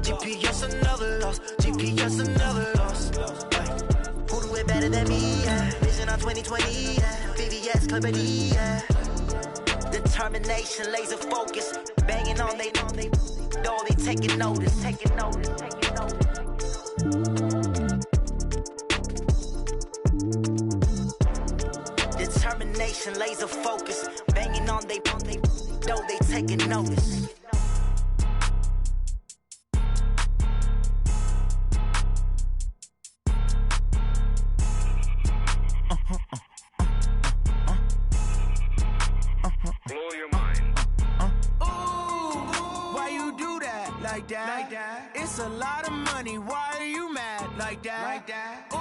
GPS another loss, GPS another loss. Who do it better than me? Vision on 2020, VVS Clarity. Determination, laser focus, banging on they door, they taking notice, taking notice, taking notice. Determination, laser focus, banging on they door, they taking notice. It's a lot of money, why are you mad like that? Ooh,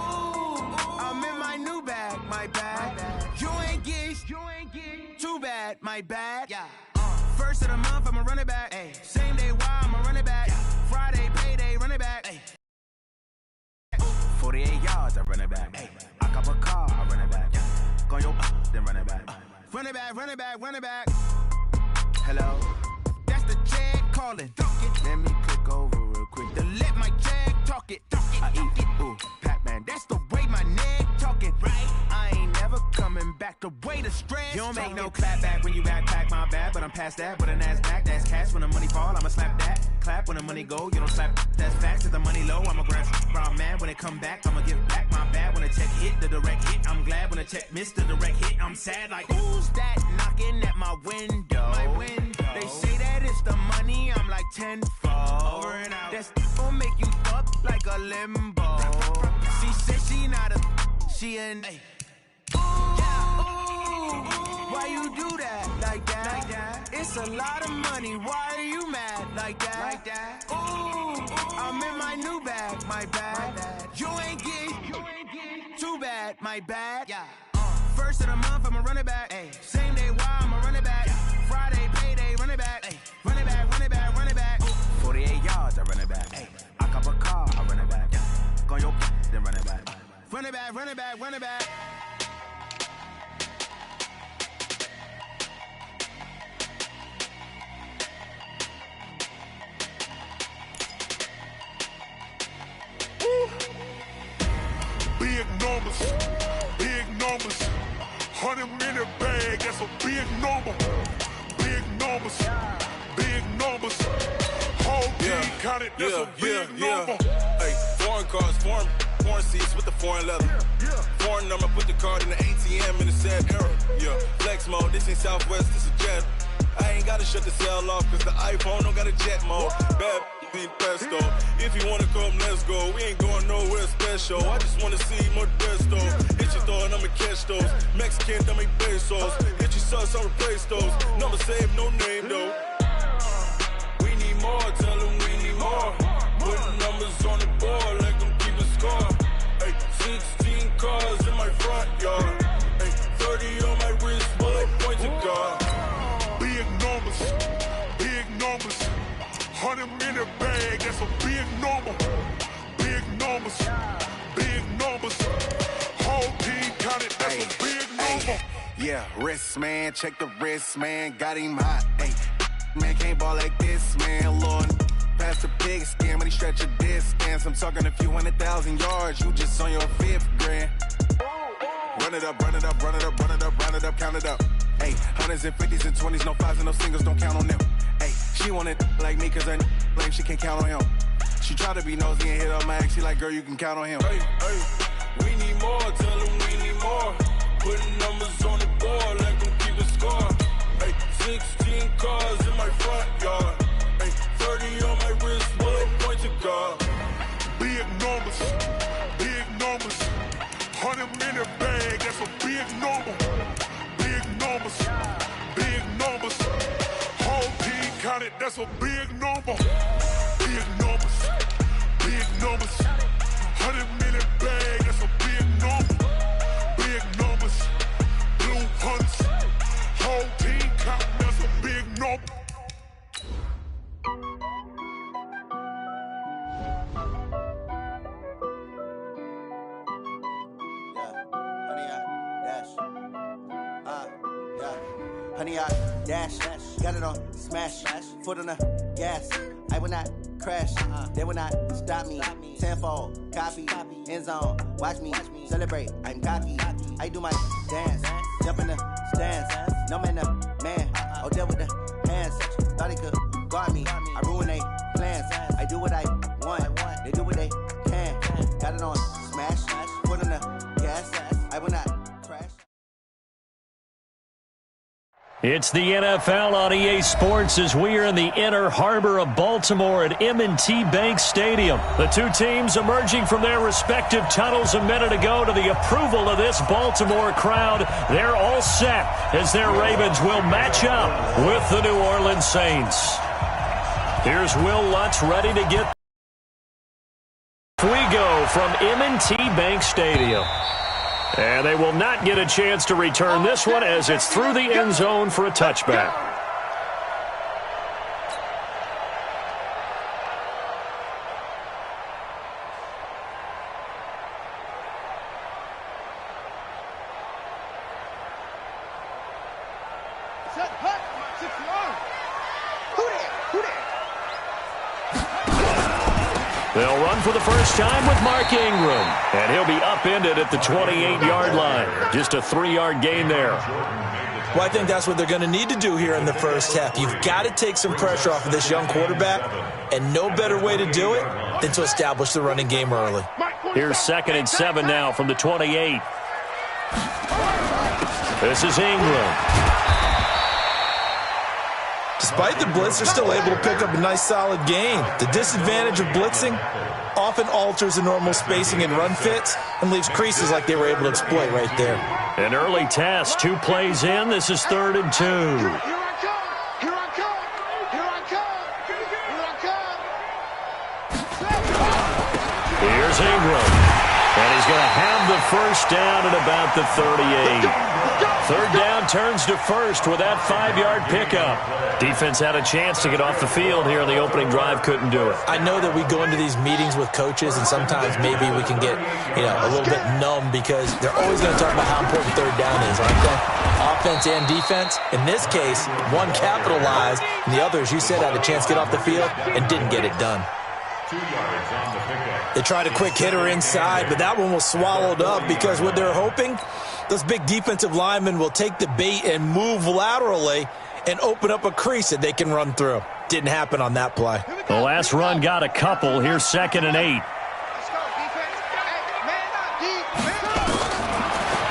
I'm in my new bag, my bad. You ain't get too bad, my bad. Yeah. First of the month, I'ma run it back. Ay. Same day, why I'ma run it back. Friday, payday, run it back. Ay. 48 yards, I run it back. Ay. I cop a car, I run it back. Go yo, then run it back. Run it back, run it back, run it back. Hello, that's the check calling. Let me click over real quick to let my check talk it. I eat it, ooh, Pac-Man, that's the way my neck talking. Right, I ain't never coming back the way the stress. You don't make no clap back when you backpack, my bad, but I'm past that. With a NASDAQ, that's cash. When the money fall, I'ma slap that. Clap when the money go, you don't slap. That's facts. If the money low, I'ma grab brown man. When it come back, I'ma give back my bad. When the check hit, the direct hit, I'm glad. When the check missed the direct hit, I'm sad. Like, who's that knocking at my window? My window. They say that it's the money, I'm like tenfold. Over and out. That's gon' make you up like a limbo. She said she not a, she an. Ay. Ooh, yeah, ooh, why you do that like that? It's a lot of money, why are you mad like that? Ooh, I'm in my new bag, my bad. You ain't get too bad, my bad. Yeah. First of the month, I'ma run it back. Ay. Same day, why I'ma run it back. Friday, payday, run it back. Ay. Run it back, run it back, run it back. 48 yards, I run it back. Ay. I cop a car, I run it back. Go yo, then run it back. Run it back, run it back, run it back. Big numbers, big numbers. 100 minute bag, that's a big number. Big numbers, big numbers. Whole team counted, that's a big number. Hey, foreign cars, foreign seats with the foreign leather. Foreign number, put the card in the ATM in the sad era. Yeah, flex mode, this ain't Southwest, this is Jet. I ain't gotta shut the cell off, cause the iPhone don't got a jet mode. Bad be pesto. If you wanna come, let's go. We ain't going nowhere special. I just wanna see more Modesto. Hit your thought, I'ma catch those. Mexican, dummy pesos. Hit your sus, I'll replace those. Number save, no name though. We need more, tell them we need more. Putting numbers on the board, let them keep a score. Hey, 16 cars in my front yard. Hey, 30 on my wrist, bullet point to God. Big numbers, big numbers. 100 minute bag, that's a big number. Big numbers, big numbers. Whole team counted, that's a big number. Yeah, wrist man, check the wrist man, got him hot. Ay, man can't ball like this, man. Lord, past the big scam when he stretch a distance. I'm talking a few 100,000 yards, you just on your 5th grand. Run it up, run it up, run it up, run it up, run it up, count it up. Hey, hundreds and 50s and 20s, no 5s and no singles, don't count on them. Hey, she want it like me, cause her lame, she can't count on him. She try to be nosy and hit up my ex, she like, girl, you can count on him. Hey, we need more, tell them we need more. Putting numbers on the board, let them keep a score. Hey, 16 cars in my front yard. Hey, 30 on my wrist, bullet point to God. Big numbers, big numbers. 100 minute bag, that's a big number. Big numbers, big numbers. Whole team counted, that's a big number. Big numbers, big numbers. 100 minute bag, that's a big number. Big numbers, blue hunts. Whole team counting, that's a big number. Honey, I dash, got it on, smash, foot on the gas. I will not crash. They will not stop me. Tenfold, copy, end zone. Watch me celebrate. I'm cocky. I do my dance, jump in the stands. No man, the man. Oh, deal with the hands. Thought he could guard me. I ruin they plans. I do what I want. They do what they can. Got it on smash. Put on the gas. I will not crash. It's the NFL on EA Sports as we are in the inner harbor of Baltimore at M&T Bank Stadium. The two teams emerging from their respective tunnels a minute ago to the approval of this Baltimore crowd. They're all set as their Ravens will match up with the New Orleans Saints. Here's Will Lutz ready to get. We go from M&T Bank Stadium. And they will not get a chance to return this one as it's through the end zone for a touchback. They'll run for the first time with Mark Ingram. And he'll be upended at the 28-yard line. Just a 3-yard gain there. Well, I think that's what they're going to need to do here in the first half. You've got to take some pressure off of this young quarterback, and no better way to do it than to establish the running game early. Here's 2nd and 7 now from the 28. This is Ingram. Despite the blitz, they're still able to pick up a nice solid gain. The disadvantage of blitzing often alters the normal spacing and run fits and leaves creases like they were able to exploit right there. An early test, 2 plays in. This is 3rd and 2. Here's Ingram. And he's going to have the first down at about the 38. 3rd down turns to first with that 5-yard pickup. Defense had a chance to get off the field here on the opening drive, couldn't do it. I know that we go into these meetings with coaches, and sometimes maybe we can get, a little bit numb because they're always going to talk about how important 3rd down is, aren't they? Offense and defense. In this case, one capitalized, and the other, as you said, had a chance to get off the field and didn't get it done. 2 yards on the pickup. They tried a quick hitter inside, but that one was swallowed up because what they're hoping, those big defensive linemen will take the bait and move laterally and open up a crease that they can run through. Didn't happen on that play. The last run got a couple. Here's 2nd and 8.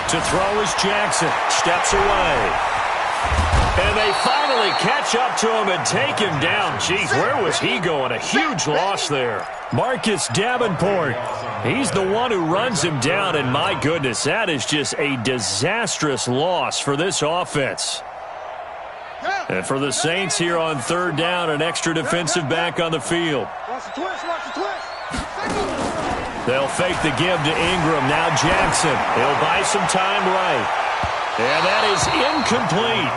To throw is Jackson. Steps away. And they finally catch up to him and take him down. Jeez, where was he going? A huge loss there. Marcus Davenport. He's the one who runs him down, and my goodness, that is just a disastrous loss for this offense. And for the Saints here on 3rd down, an extra defensive back on the field. They'll fake the give to Ingram. Now Jackson. He'll buy some time right. And that is incomplete.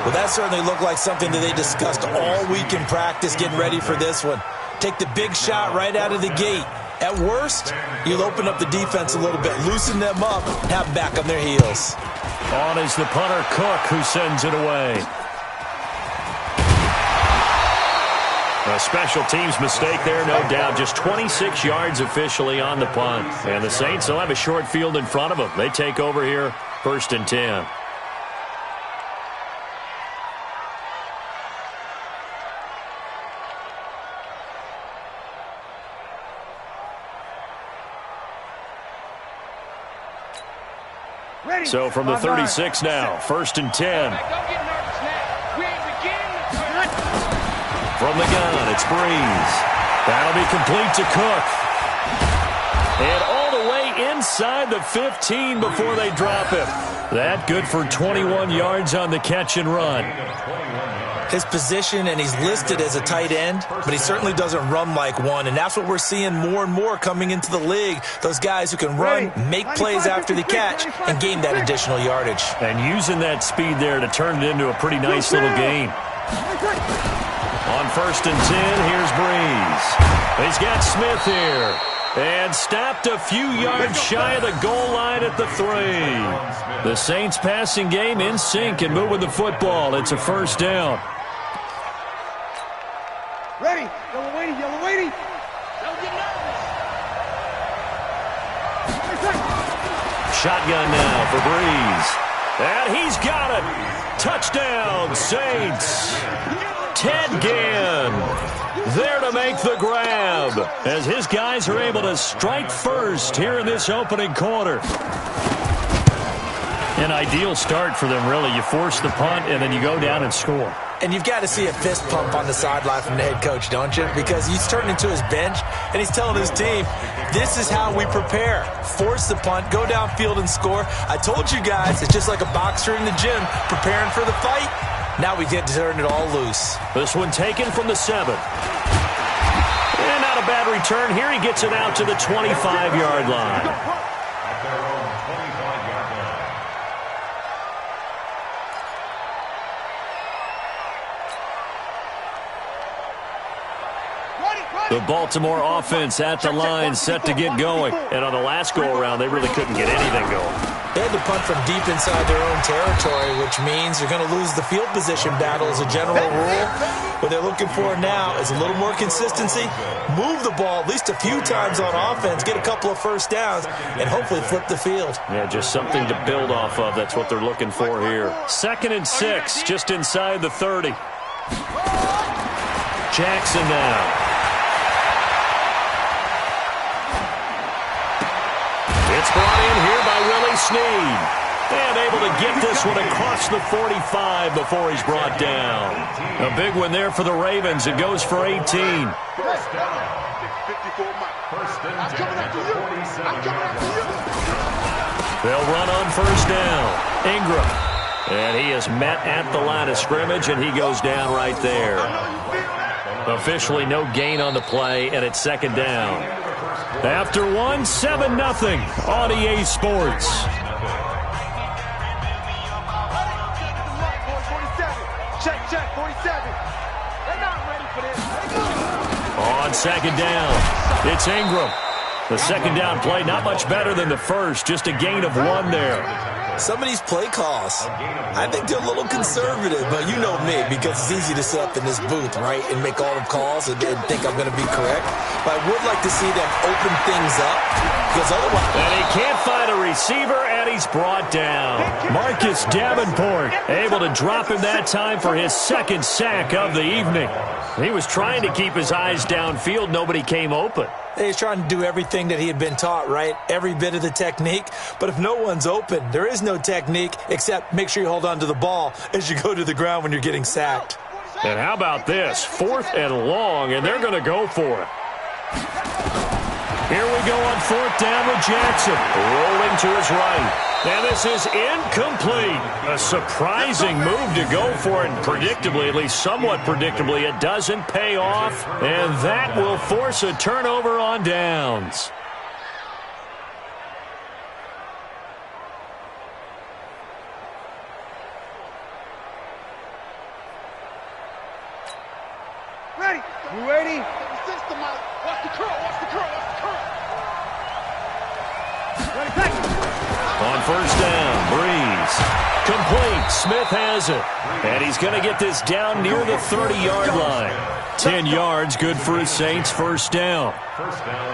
Well, that certainly looked like something that they discussed all week in practice getting ready for this one. Take the big shot right out of the gate. At worst, you'll open up the defense a little bit, loosen them up, have them back on their heels. On is the punter, Cook, who sends it away. A special teams mistake there, no doubt. Just 26 yards officially on the punt. And the Saints will have a short field in front of them. They take over here, 1st and 10. So from the 36 now, 1st and 10. From the gun, it's Breeze. That'll be complete to Cook. And all the way inside the 15 before they drop him. That good for 21 yards on the catch and run. His position, and he's listed as a tight end, but he certainly doesn't run like one, and that's what we're seeing more and more coming into the league. Those guys who can run, make plays after the catch, and gain that additional yardage. And using that speed there to turn it into a pretty nice little gain. On 1st and 10, here's Breeze. He's got Smith here. And stopped a few yards shy of the goal line at the 3. The Saints passing game in sync and moving the football. It's a 1st down. Ready. Yellow waiting. shotgun now for Breeze. And he's got it. Touchdown, Saints. Ted Ginn there to make the grab as his guys are able to strike first here in this opening quarter. An ideal start for them, really. You force the punt, and then you go down and score. And you've got to see a fist pump on the sideline from the head coach, don't you? Because he's turning to his bench, and he's telling his team, this is how we prepare. Force the punt, go downfield and score. I told you guys, it's just like a boxer in the gym preparing for the fight. Now we get to turn it all loose. This one taken from the 7. And not a bad return here. He gets it out to the 25-yard line. The Baltimore offense at the line, set to get going. And on the last go-around, they really couldn't get anything going. They had to punt from deep inside their own territory, which means you're going to lose the field position battle as a general rule. What they're looking for now is a little more consistency, move the ball at least a few times on offense, get a couple of first downs, and hopefully flip the field. Yeah, just something to build off of. That's what they're looking for here. 2nd and 6, just inside the 30. Jackson now. It's brought in here by Willie Snead. And able to get this one across the 45 before he's brought down. A big one there for the Ravens. It goes for 18. They'll run on first down. Ingram. And he is met at the line of scrimmage, and he goes down right there. Officially no gain on the play, and it's 2nd down. After 1, 7-0 on EA Sports. Check, 47. They're not ready for this. On 2nd down, it's Ingram. The 2nd down play, not much better than the first, just a gain of 1 there. Some of these play calls, I think they're a little conservative, but you know me, because it's easy to sit up in this booth, right, and make all the calls and think I'm going to be correct. But I would like to see them open things up, because otherwise... And he can't find a receiver, and he's brought down. Marcus Davenport able to drop him that time for his 2nd sack of the evening. He was trying to keep his eyes downfield. Nobody came open. He's trying to do everything that he had been taught, right? Every bit of the technique. But if no one's open, there is no technique except make sure you hold on to the ball as you go to the ground when you're getting sacked. And how about this? 4th and long, and they're going to go for it. Here we go on 4th down with Jackson. Rolling to his right. And this is incomplete. A surprising move to go for it. And predictably, at least somewhat predictably, it doesn't pay off. And that will force a turnover on downs. Ready? You ready? System out. Watch the curl. Ready, back. On first down, Breeze. Complete. Smith has it. And he's going to get this down near the 30-yard line. 10 yards, good for his Saints, first down.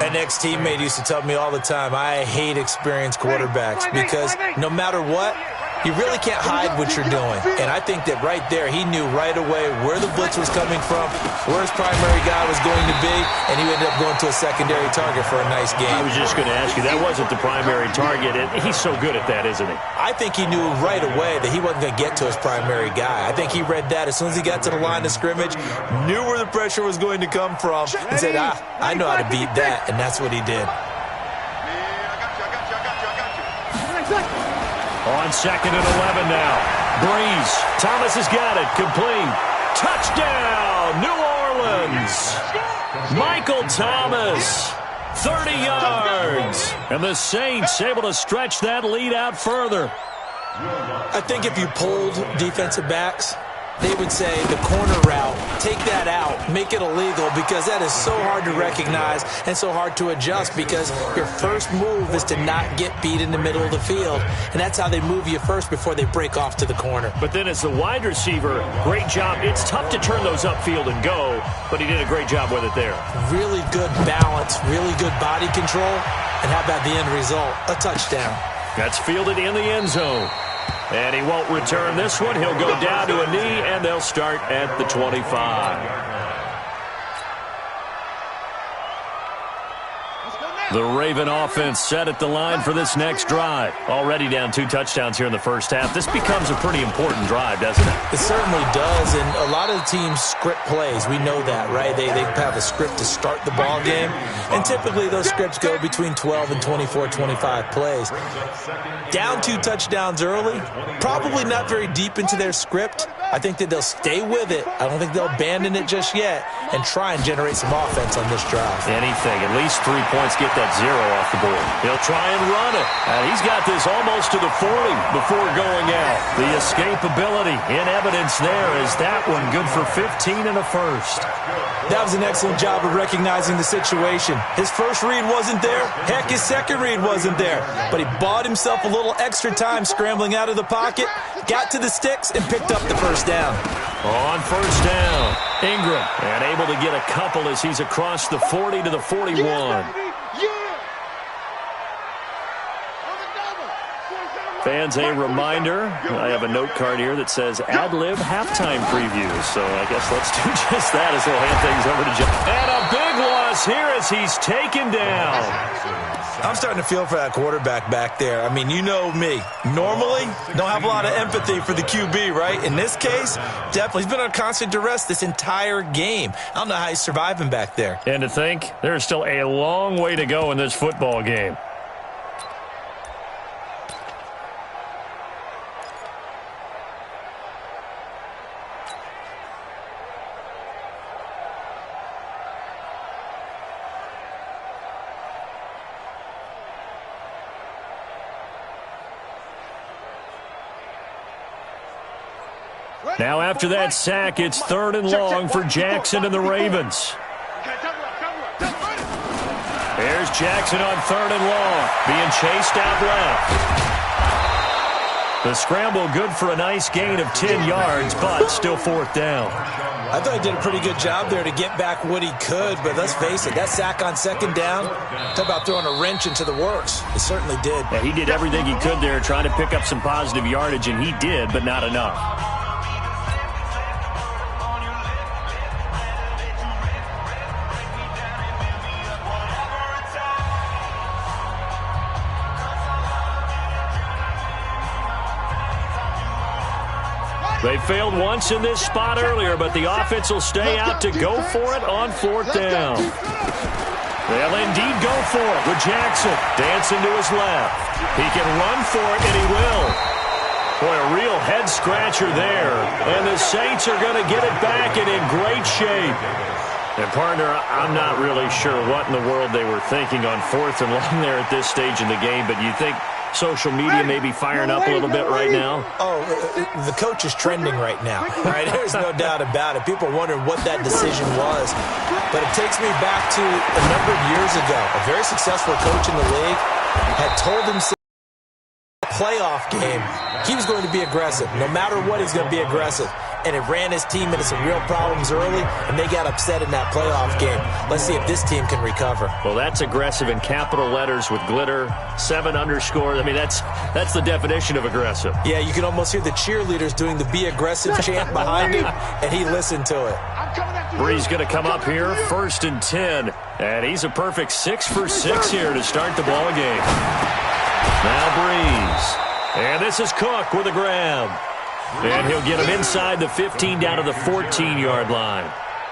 An ex-teammate used to tell me all the time, I hate experienced quarterbacks because no matter what, you really can't hide what you're doing. And I think that right there, he knew right away where the blitz was coming from, where his primary guy was going to be, and he ended up going to a secondary target for a nice game. I was just going to ask you, that wasn't the primary target, and he's so good at that, isn't he? I think he knew right away that he wasn't going to get to his primary guy. I think he read that as soon as he got to the line of scrimmage, knew where the pressure was going to come from, and said, I know how to beat that, and that's what he did. On 2nd and 11 now. Breeze. Thomas has got it. Complete. Touchdown, New Orleans. Michael Thomas. 30 yards. And the Saints able to stretch that lead out further. I think if you pulled defensive backs, they would say the corner route, take that out, make it illegal, because that is so hard to recognize and so hard to adjust, because your first move is to not get beat in the middle of the field, and that's how they move you first before they break off to the corner. But then as the wide receiver, great job. It's tough to turn those upfield and go, but he did a great job with it there. Really good balance, really good body control, and how about the end result? A touchdown. That's fielded in the end zone. And he won't return this one. He'll go down to a knee, and they'll start at the 25. The Raven offense set at the line for this next drive. Already down 2 touchdowns here in the first half. This becomes a pretty important drive, doesn't it? It certainly does, and a lot of the teams script plays. We know that, right? They have a script to start the ball game, and typically those scripts go between 12 and 24, 25 plays. Down 2 touchdowns early, probably not very deep into their script. I think that they'll stay with it. I don't think they'll abandon it just yet and try and generate some offense on this drive. Anything, at least 3 points, get that 0 off the board. He'll try and run it. And he's got this almost to the 40 before going out. The escapability in evidence there is that one good for 15 and a first. That was an excellent job of recognizing the situation. His first read wasn't there. Heck, his second read wasn't there. But he bought himself a little extra time scrambling out of the pocket, got to the sticks, and picked up the first down. On first down, Ingram, and able to get a couple as he's across the 40 to the 41. Fans, a reminder, I have a note card here that says ad-lib halftime previews. So I guess let's do just that as we'll hand things over to Jeff. And a big loss here as he's taken down. I'm starting to feel for that quarterback back there. I mean, you know me. Normally, don't have a lot of empathy for the QB, right? In this case, definitely. He's been on constant duress this entire game. I don't know how he's surviving back there. And to think, there's still a long way to go in this football game. Now after that sack, it's 3rd and long for Jackson and the Ravens. There's Jackson on 3rd and long, being chased out left. The scramble good for a nice gain of 10 yards, but still 4th down. I thought he did a pretty good job there to get back what he could, but let's face it, that sack on 2nd down, talk about throwing a wrench into the works. It certainly did. Yeah, he did everything he could there, trying to pick up some positive yardage, and he did, but not enough. They failed once in this spot earlier, but the offense will stay out to go for it on 4th down. They'll indeed go for it with Jackson dancing to his left. He can run for it, and he will. Boy, a real head-scratcher there. And the Saints are going to get it back and in great shape. And, partner, I'm not really sure what in the world they were thinking on 4th and long there at this stage in the game, but you think social media may be firing up a little bit right now? Oh, the coach is trending right now, right? There's no doubt about it. People are wondering what that decision was. But it takes me back to a number of years ago. A very successful coach in the league had told himself in the playoff game he was going to be aggressive. No matter what, he's going to be aggressive. And it ran his team into some real problems early, and they got upset in that playoff game. Let's see if this team can recover. Well, that's aggressive in capital letters with glitter, 7 underscore. I mean, that's the definition of aggressive. Yeah, you can almost hear the cheerleaders doing the be aggressive chant behind him, and he listened to it. Bree's going to come up here, 1st and 10. And he's a perfect 6 for 6 here to start the ball game. Now Breeze. And this is Cook with a grab. And he'll get him inside the 15 down to the 14-yard line.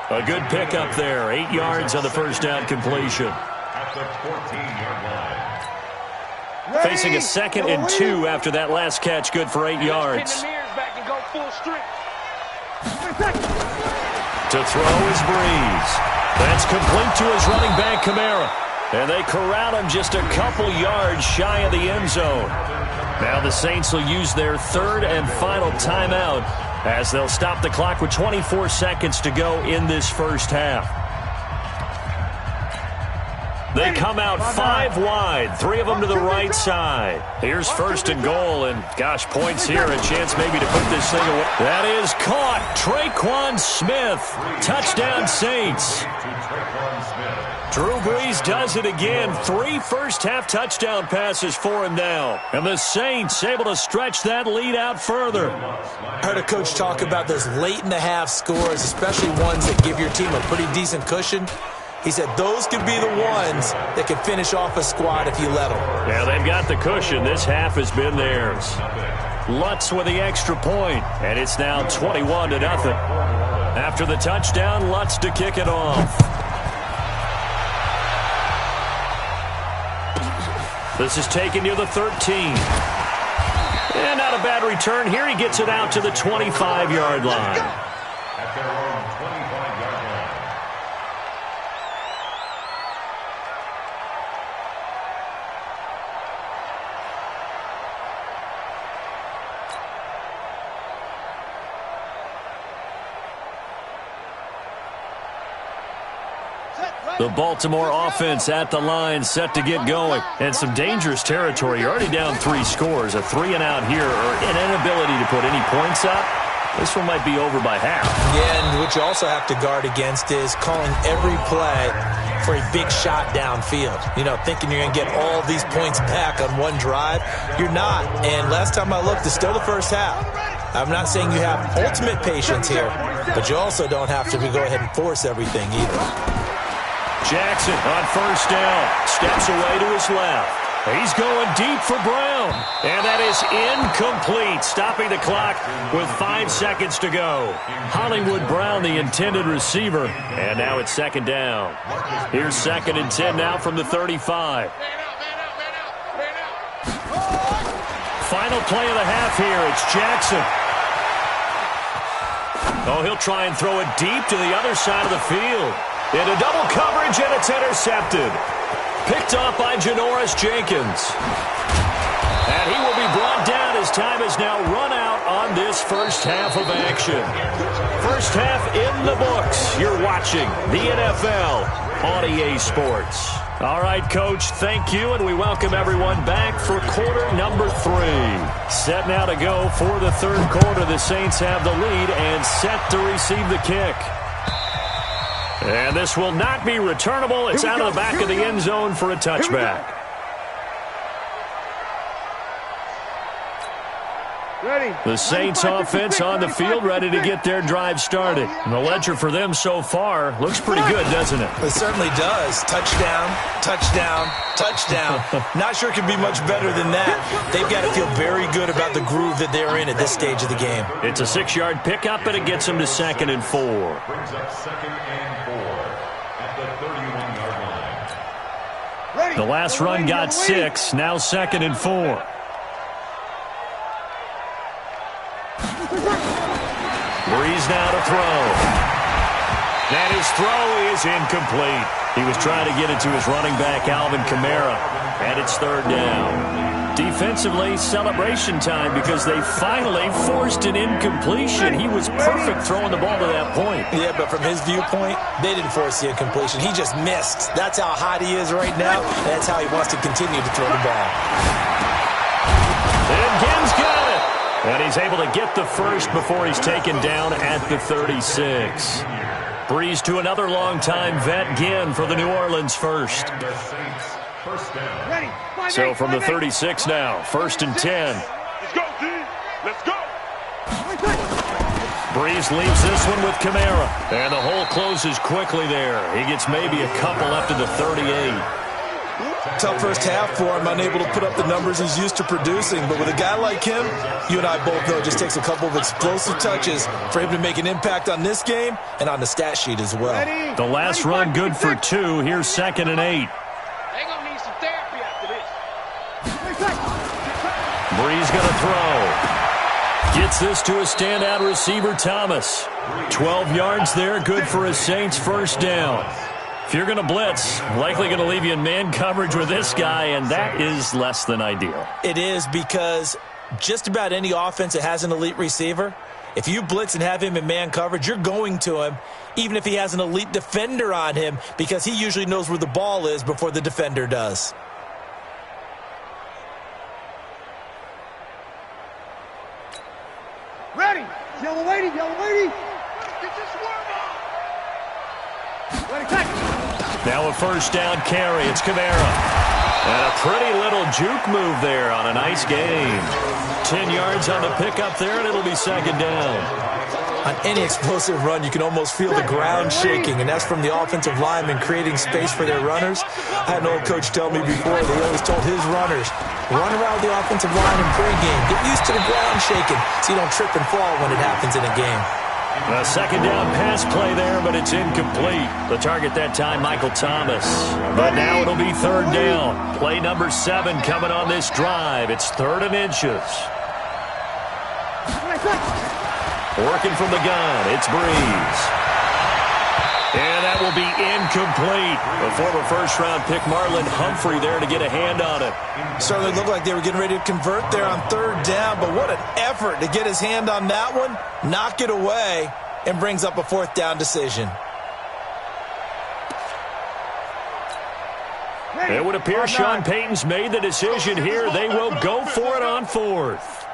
A good pickup there. 8 yards on the first down completion. Facing a 2nd and 2 after that last catch. Good for 8 yards. To throw is Breeze. That's complete to his running back, Kamara. And they corral him just a couple yards shy of the end zone. Now the Saints will use their 3rd and final timeout as they'll stop the clock with 24 seconds to go in this first half. They come out 5 wide, 3 of them to the right side. Here's 1st and goal, and gosh, points here, a chance maybe to put this thing away. That is caught. Traquan Smith, touchdown Saints. Drew Brees does it again. 3 first-half touchdown passes for him now. And the Saints able to stretch that lead out further. I heard a coach talk about those late-in-the-half scores, especially ones that give your team a pretty decent cushion. He said those could be the ones that can finish off a squad if you let them. Yeah, they've got the cushion. This half has been theirs. Lutz with the extra point, and it's now 21-0. After the touchdown, Lutz to kick it off. This is taken near the 13. And not a bad return here. He gets it out to the 25-yard line. At their own 25-yard line. The Baltimore offense at the line, set to get going. And some dangerous territory. You're already down 3 scores. A 3-and-out here, or an inability to put any points up. This one might be over by half. Yeah, and what you also have to guard against is calling every play for a big shot downfield. You know, thinking you're going to get all these points back on one drive. You're not. And last time I looked, it's still the first half. I'm not saying you have ultimate patience here, but you also don't have to go ahead and force everything either. Jackson on first down. Steps away to his left. He's going deep for Brown. And that is incomplete. Stopping the clock with 5 seconds to go. Hollywood Brown, the intended receiver. And now it's second down. Here's 2nd and 10 now from the 35. Final play of the half here. It's Jackson. Oh, he'll try and throw it deep to the other side of the field. Into double coverage, and it's intercepted. Picked off by Janoris Jenkins. And he will be brought down as time has now run out on this first half of action. First half in the books. You're watching the NFL on EA Sports. All right, Coach, thank you, and we welcome everyone back for quarter number 3. Set now to go for the third quarter. The Saints have the lead and set to receive the kick. And this will not be returnable. It's out of the back of the end zone for a touchback. The Saints offense on the field, ready to get their drive started. And the ledger for them so far looks pretty good, doesn't it? It certainly does. Touchdown, touchdown, touchdown. Not sure it could be much better than that. They've got to feel very good about the groove that they're in at this stage of the game. It's a 6-yard pickup, and it gets them to 2nd and 4. Brings up 2nd and 4 at the 31-yard line. The last run got 6, now 2nd and 4. Breeze now to throw. And his throw is incomplete. He was trying to get it to his running back, Alvin Kamara, and it's 3rd down. Defensively, celebration time because they finally forced an incompletion. He was perfect throwing the ball to that point. Yeah, but from his viewpoint, they didn't force the incompletion. He just missed. That's how hot he is right now, and that's how he wants to continue to throw the ball. And Gibbs got it. And he's able to get the first before he's taken down at the 36. Breeze to another long-time vet, Ginn, for the New Orleans first. So from the 36 now, 1st and 10. Let's go, D. Let's go. Breeze leaves this one with Kamara. And the hole closes quickly there. He gets maybe a couple up to the 38. Tough first half for him, unable to put up the numbers he's used to producing. But with a guy like him, you and I both know it just takes a couple of explosive touches for him to make an impact on this game and on the stat sheet as well. The last run good for 2. Here's 2nd and 8. They gonna need some therapy after this. Breeze gonna throw. Gets this to a standout receiver, Thomas. 12 yards there, good for a Saints first down. If you're going to blitz, likely going to leave you in man coverage with this guy, and that is less than ideal. It is, because just about any offense that has an elite receiver, if you blitz and have him in man coverage, you're going to him, even if he has an elite defender on him, because he usually knows where the ball is before the defender does. Ready. Yellow lady, yellow lady. Get this worm on. Ready, tackle. Now a first down carry. It's Kamara. And a pretty little juke move there on a nice game. 10 yards on the pickup there, and it'll be second down. On any explosive run, you can almost feel the ground shaking, and that's from the offensive linemen creating space for their runners. I had an old coach tell me before, they always told his runners, run around the offensive line in pregame. Get used to the ground shaking so you don't trip and fall when it happens in a game. A second down pass play there, but it's incomplete. The target that time, Michael Thomas. But now it'll be third down. Play number 7 coming on this drive. It's 3rd and inches. Working from the gun, it's Breeze. And that will be incomplete. A former first-round pick, Marlon Humphrey, there to get a hand on it. Certainly looked like they were getting ready to convert there on 3rd down, but what an effort to get his hand on that one, knock it away, and brings up a 4th down decision. It would appear Sean Payton's made the decision here. They will go for it on 4th.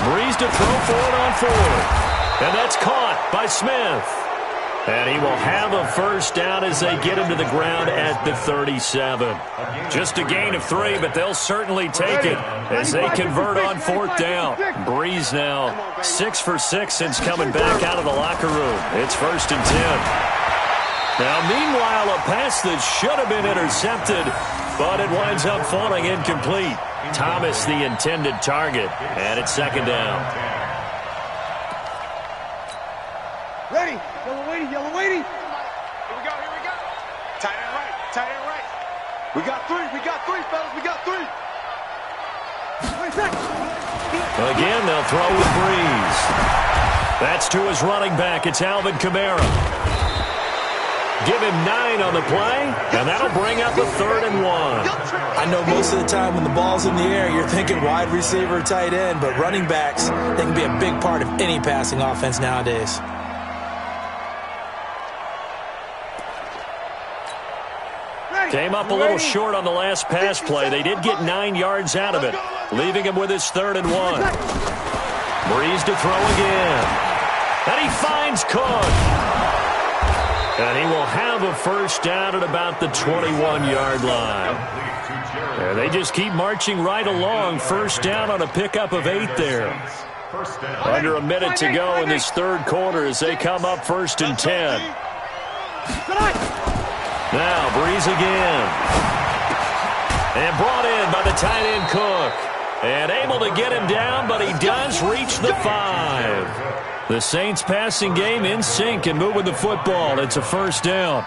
Breeze to throw for it on 4th. And that's caught by Smith. And he will have a first down as they get him to the ground at the 37. Just a gain of 3, but they'll certainly take it as they convert on 4th down. Breeze now 6 for 6 since coming back out of the locker room. It's 1st and 10. Now, meanwhile, a pass that should have been intercepted, but it winds up falling incomplete. Thomas, the intended target, and it's 2nd down. Ready. Yellow waiting. Here we go. Tight end right. We got three, fellas. We got 3. Again, they'll throw with Breeze. That's to his running back. It's Alvin Kamara. Give him 9 on the play, and that'll bring up a 3rd and 1. I know most of the time when the ball's in the air, you're thinking wide receiver or tight end, but running backs, they can be a big part of any passing offense nowadays. Came up a little short on the last pass play. They did get 9 yards out of it, leaving him with his 3rd and 1. Breeze to throw again. And he finds Cook. And he will have a first down at about the 21-yard line. And they just keep marching right along. First down on a pickup of 8 there. Under a minute to go in this 3rd quarter as they come up 1st and 10. Now Breeze again. And brought in by the tight end Cook. And able to get him down, but he does reach the 5. The Saints passing game in sync and moving the football. It's a first down.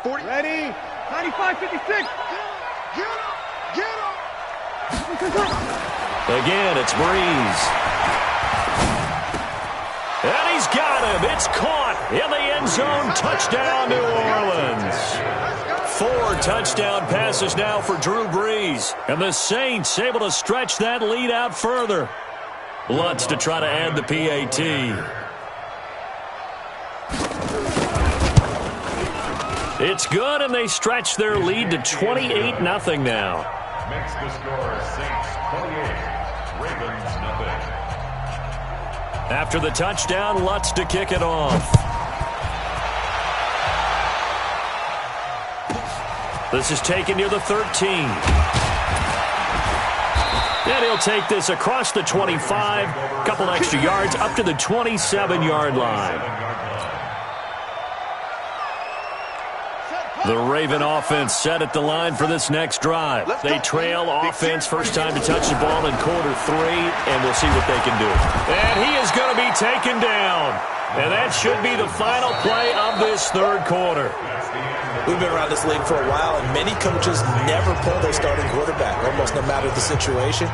Ready. 95-56. Get him. Again, it's Breeze. And he's got him. It's caught in the end zone. Touchdown, New Orleans. 4 touchdown passes now for Drew Brees. And the Saints able to stretch that lead out further. Lutz to try to add the PAT. It's good, and they stretch their lead to 28-0 now. Makes the score Saints 28, Ravens 0. After the touchdown, Lutz to kick it off. This is taken near the 13. And he'll take this across the 25, a couple extra yards, up to the 27-yard line. The Raven offense set at the line for this next drive. They trail offense, first time to touch the ball in quarter 3, and we'll see what they can do. And he is going to be taken down. And that should be the final play of this 3rd quarter. We've been around this league for a while, and many coaches never pull their starting quarterback, almost no matter the situation.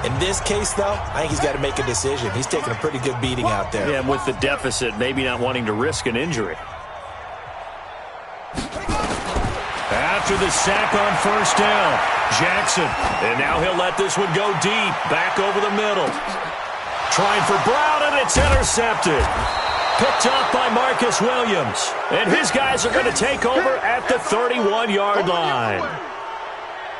In this case, though, I think he's got to make a decision. He's taking a pretty good beating out there. Yeah, and with the deficit, maybe not wanting to risk an injury. After the sack on first down, Jackson. And now he'll let this one go deep, back over the middle. Trying for Brown, and it's intercepted. Picked off by Marcus Williams. And his guys are going to take over at the 31-yard line.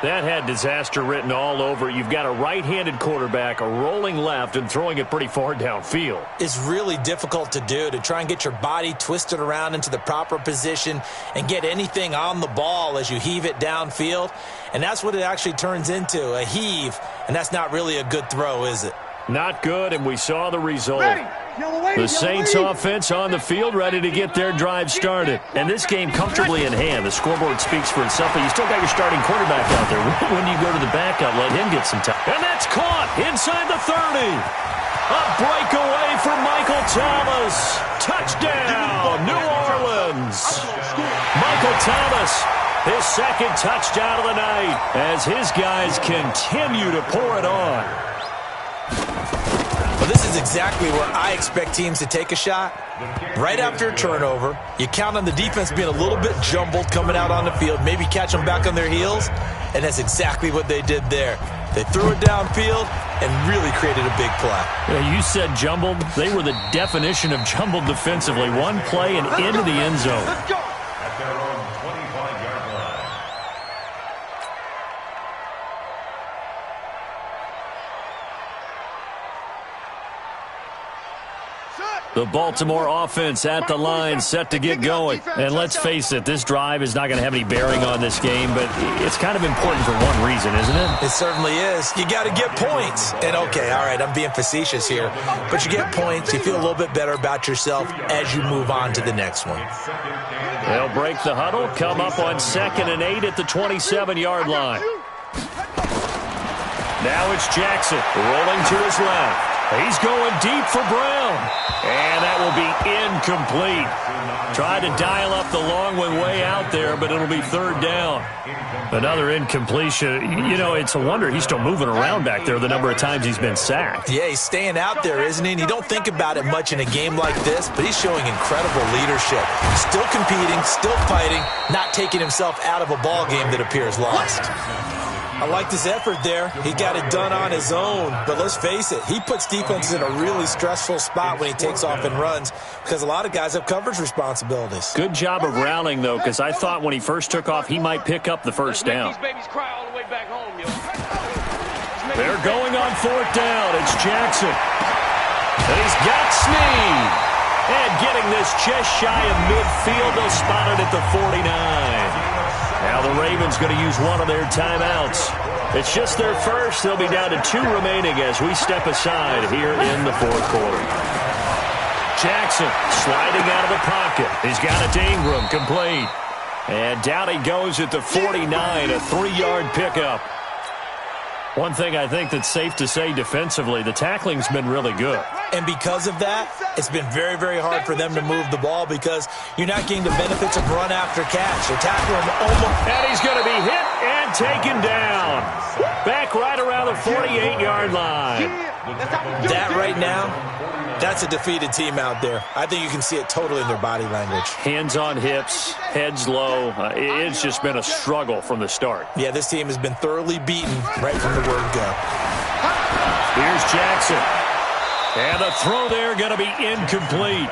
That had disaster written all over it. You've got a right-handed quarterback rolling left and throwing it pretty far downfield. It's really difficult to do, to try and get your body twisted around into the proper position and get anything on the ball as you heave it downfield. And that's what it actually turns into, a heave. And that's not really a good throw, is it? Not good, and we saw the result. The Saints offense on the field, ready to get their drive started. And this game comfortably in hand. The scoreboard speaks for itself, but you still got your starting quarterback out there. When do you go to the backup? Let him get some time. And that's caught inside the 30. A breakaway for Michael Thomas. Touchdown, New Orleans. Michael Thomas, his second touchdown of the night, as his guys continue to pour it on. Well, this is exactly where I expect teams to take a shot. Right after a turnover, you count on the defense being a little bit jumbled coming out on the field, maybe catch them back on their heels, and that's exactly what they did there. They threw it downfield and really created a big play. Yeah, you said jumbled. They were the definition of jumbled defensively. One play and into the end zone. At their own 25-yard line. The Baltimore offense at the line, set to get going. And let's face it, this drive is not going to have any bearing on this game, but it's kind of important for one reason, isn't it? It certainly is. You got to get points. And okay, all right, I'm being facetious here, but you get points, you feel a little bit better about yourself as you move on to the next one. They'll break the huddle, come up on 2nd and 8 at the 27-yard line. Now it's Jackson rolling to his left. He's going deep for Brown. And that will be incomplete. Tried to dial up the long one way out there, but it'll be 3rd down. Another incompletion. You know, it's a wonder he's still moving around back there the number of times he's been sacked. Yeah, he's staying out there, isn't he? And you don't think about it much in a game like this, but he's showing incredible leadership. Still competing, still fighting, not taking himself out of a ball game that appears lost. I like this effort there. He got it done on his own. But let's face it, he puts defenses in a really stressful spot when he takes off and runs because a lot of guys have coverage responsibilities. Good job of rallying, though, because I thought when he first took off, he might pick up the first down. They're going on 4th down. It's Jackson. And he's got Snead. And getting this just shy of midfield, they'll spot it at the 49. Now the Ravens going to use one of their timeouts. It's just their first. They'll be down to 2 remaining as we step aside here in the 4th quarter. Jackson sliding out of the pocket. He's got it to Ingram, complete. And down he goes at the 49, a 3-yard pickup. One thing I think that's safe to say defensively, the tackling's been really good. And because of that, it's been very, very hard for them to move the ball because you're not getting the benefits of run after catch. They're tackling him almost. And he's going to be hit and taken down. Back right around the 48-yard line. That right now, that's a defeated team out there. I think you can see it totally in their body language. Hands on hips, heads low. It's just been a struggle from the start. Yeah, this team has been thoroughly beaten right from the word go. Here's Jackson. And the throw there going to be incomplete.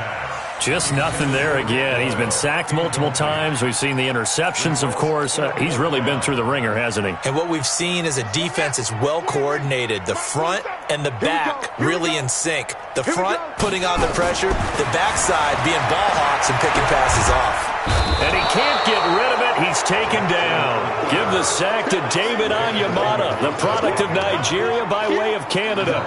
Just nothing there again. He's been sacked multiple times. We've seen the interceptions, of course. He's really been through the ringer, hasn't he? And what we've seen is a defense that's well coordinated. The front and the back really in sync. The front putting on the pressure, the backside being ball hawks and picking passes off. And he can't get rid of it. He's taken down. Give the sack to David Onyemata, the product of Nigeria by way of Canada.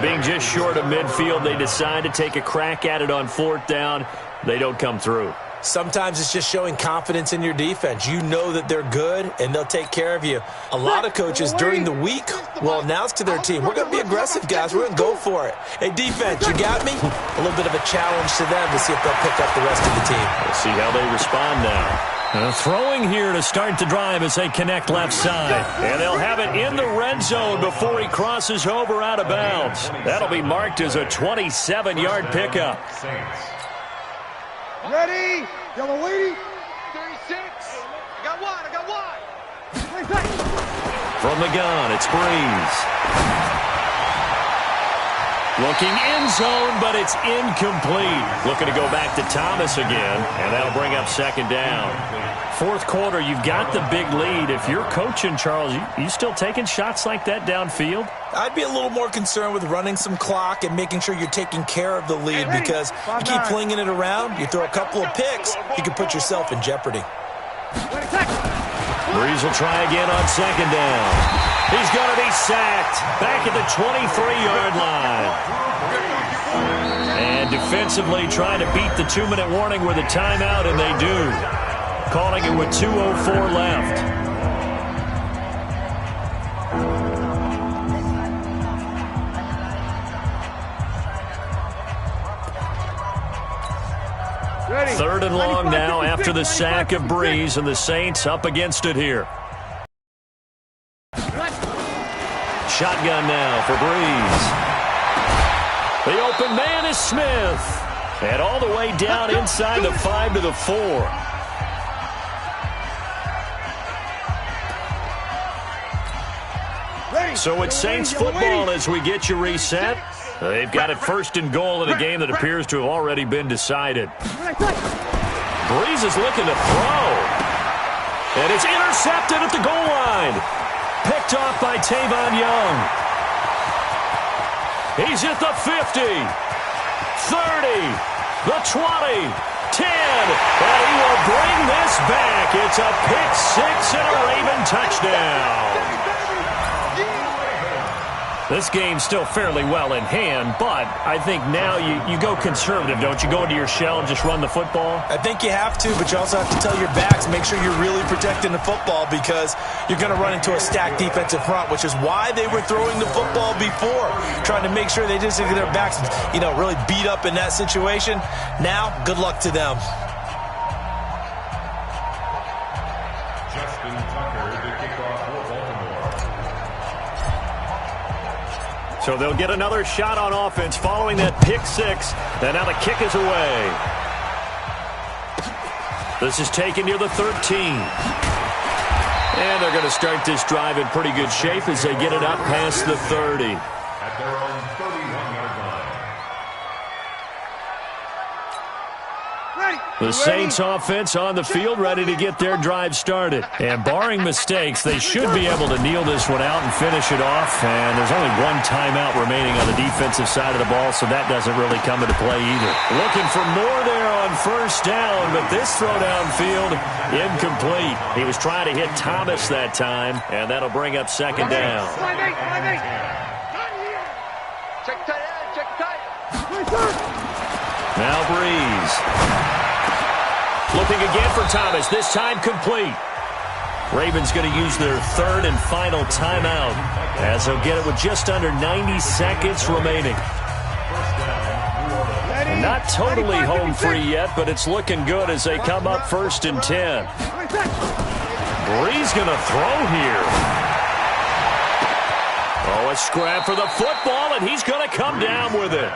Being just short of midfield, they decide to take a crack at it on 4th down. They don't come through. Sometimes it's just showing confidence in your defense. You know that they're good, and they'll take care of you. A lot of coaches during the week will announce to their team, we're going to be aggressive, guys. We're going to go for it. Hey, defense, you got me? A little bit of a challenge to them to see if they'll pick up the rest of the team. We'll see how they respond now. Throwing here to start the drive as they connect left side. And they'll have it in the red zone before he crosses over out of bounds. That'll be marked as a 27-yard pickup. Ready? Yellow waiting. 36. I got one. From the gun, it's Breeze. Looking end zone, but it's incomplete. Looking to go back to Thomas again, and that'll bring up second down. Fourth quarter, you've got the big lead. If you're coaching, Charles, you still taking shots like that downfield? I'd be a little more concerned with running some clock and making sure you're taking care of the lead, because you keep flinging it around, you throw a couple of picks, you can put yourself in jeopardy. Breeze will try again on second down. He's going to be sacked back at the 23-yard line. And defensively trying to beat the 2-minute warning with a timeout, and they do. Calling it with 2:04 left. Third and long now after the sack of Breeze, and the Saints up against it here. Shotgun now for Breeze. The open man is Smith. And all the way down inside the 5 to the 4. So it's Saints football as we get you reset. They've got it first and goal in a game that appears to have already been decided. Breeze is looking to throw. And it's intercepted at the goal line. Picked off by Tavon Young. He's at the 50, 30, the 20, 10, and he will bring this back. It's a pick six and a Raven touchdown. This game's still fairly well in hand, but I think now you go conservative, don't you? Go into your shell and just run the football? I think you have to, but you also have to tell your backs, make sure you're really protecting the football, because you're going to run into a stacked defensive front, which is why they were throwing the football before, trying to make sure they just get their backs, really beat up in that situation. Now, good luck to them. So they'll get another shot on offense following that pick six. And now the kick is away. This is taken near the 13. And they're going to start this drive in pretty good shape as they get it up past the 30. At their own 31-yard line. The Saints offense on the field, ready to get their drive started. And barring mistakes, they should be able to kneel this one out and finish it off. And there's only one timeout remaining on the defensive side of the ball, so that doesn't really come into play either. Looking for more there on first down, but this throw downfield, incomplete. He was trying to hit Thomas that time, and that'll bring up second down. Now Breeze. Looking again for Thomas, this time complete. Ravens going to use their third and final timeout as they'll get it with just under 90 seconds remaining. Not totally home free yet, but it's looking good as they come up first and 10. Breeze going to throw here. Oh, a scrap for the football, and he's going to come down with it.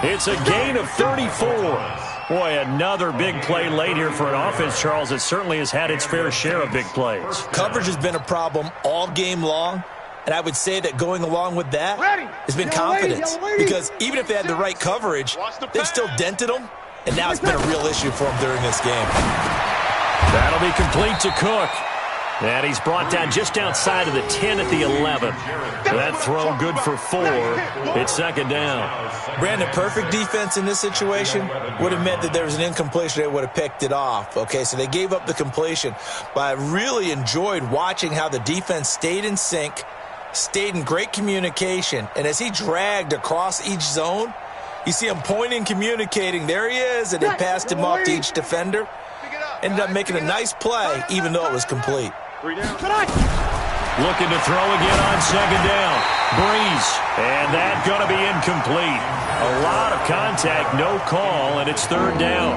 It's a gain of 34. Boy, another big play late here for an offense, Charles. It certainly has had its fair share of big plays. Coverage has been a problem all game long, and I would say that going along with that has been confidence. Because even if they had the right coverage, they've still dented them, and now it's been a real issue for them during this game. That'll be complete to Cook. And he's brought down just outside of the 10 at the 11. That throw good for 4. It's second down. Brandon, perfect defense in this situation would have meant that there was an incompletion. They would have picked it off. Okay, so they gave up the completion. But I really enjoyed watching how the defense stayed in sync, stayed in great communication. And as he dragged across each zone, you see him pointing, communicating. There he is, and they passed him off to each defender. Ended up making a nice play, even though it was complete. Looking to throw again on second down. Breeze. And that going to be incomplete. A lot of contact, no call, and it's third down.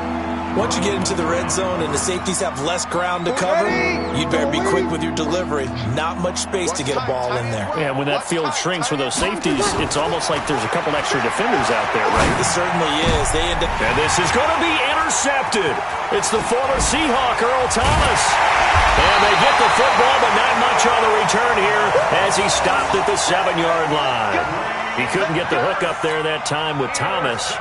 Once you get into the red zone and the safeties have less ground to cover, you'd better be quick with your delivery. Not much space to get a ball in there. Yeah, when that field shrinks for those safeties, it's almost like there's a couple extra defenders out there, right? It certainly is. And this is going to be intercepted. It's the former Seahawk, Earl Thomas. And they get the football, but not much on the return here as he stopped at the 7-yard line. He couldn't get the hook up there that time with Thomas.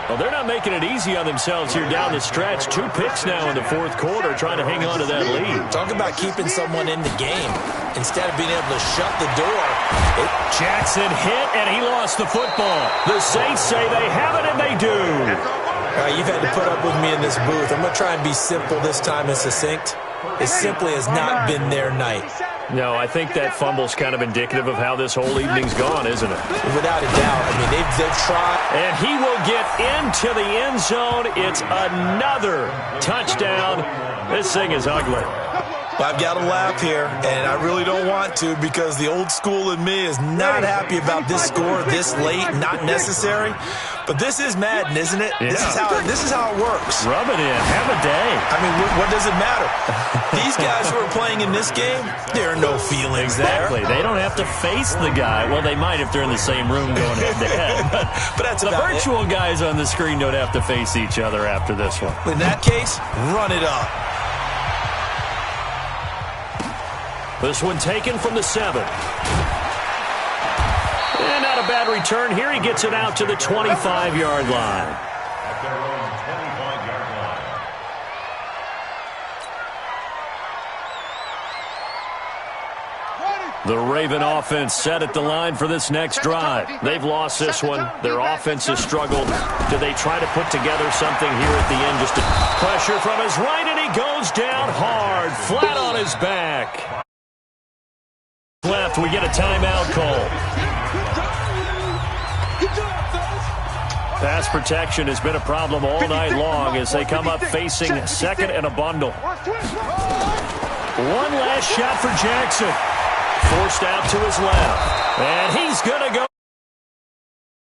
Well, they're not making it easy on themselves here down the stretch. 2 picks now in the fourth quarter, trying to hang on to that lead. Talk about keeping someone in the game instead of being able to shut the door. Jackson hit, and he lost the football. The Saints say they have it, and they do. You've had to put up with me in this booth. I'm going to try and be simple this time and succinct. It simply has not been their night. No, I think that fumble's kind of indicative of how this whole evening's gone, isn't it? Without a doubt. I mean, they've tried. And he will get into the end zone. It's another touchdown. This thing is ugly. I've got to laugh here, and I really don't want to because the old school in me is not happy about this score this late, not necessary. But this is Madden, isn't it? Yeah. This is how it works. Rub it in. Have a day. I mean, what does it matter? These guys who are playing in this game, there are no feelings exactly. there. They don't have to face the guy. Well, they might if they're in the same room going head-to-head. But that's the virtual guys on the screen don't have to face each other after this one. In that case, run it up. This one taken from the 7. And not a bad return here. He gets it out to the 25-yard line. At their own 25-yard line. The Raven offense set at the line for this next drive. They've lost this one. Their offense has struggled. Do they try to put together something here at the end? Just a pressure from his right, and he goes down hard, flat on his back. Left, we get a timeout call. Pass protection has been a problem all night long as they come up facing second and a bundle. One last shot for Jackson. Forced out to his left. And he's going to go.